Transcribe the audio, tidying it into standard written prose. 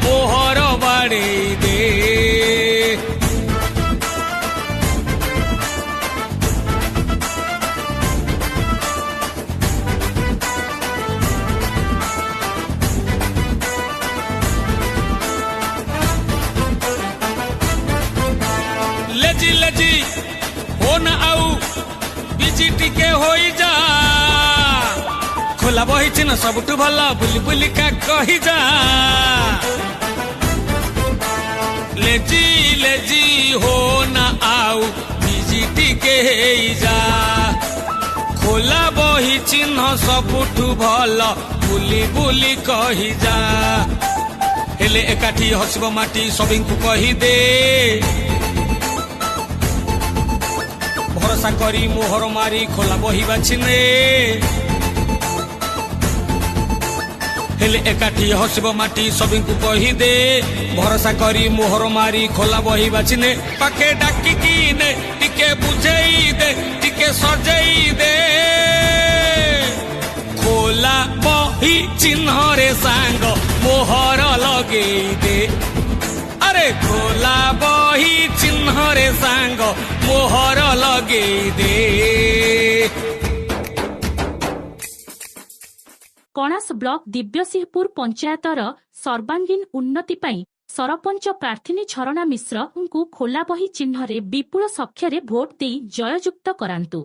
मोहर बाड़े दे। Lazy lazy हो न आउ बिजी टिके होई जा, खोला बही चिन्ह सबुठु भल बुली बुली का कही जा। लेजी लेजी हो न आउ बिजी टिके हेई जा, खोला बही चिन्ह सबुठु भल बुली बुली कही जा। हेले एकाठी हसब माटी सबिंकु कही दे, भरोसा करी मोहर मारी खोला बही बाछिने। हेले एकाठी हसब माटी सबिंकु कही दे, भरोसा करी मोहर मारी खोला बही बाछिने। पाखे डाकिकी ने टिके बुझेई दे, टिके सजेई दे, खोला बही चिन्ह रे सांग मोहर लगेई दे। अरे खोला बही चिन्ह रे सांग मोहर लगेई दे। कणास ब्लॉक दिव्यसिंहपुर पंचायतर सर्वांगीन उन्नति पाई सरपंच प्रार्थिनी झरणा मिश्र को खोला बही चिन्ह रे विपुल सख्यरे भोट दे जययुक्त करांतु।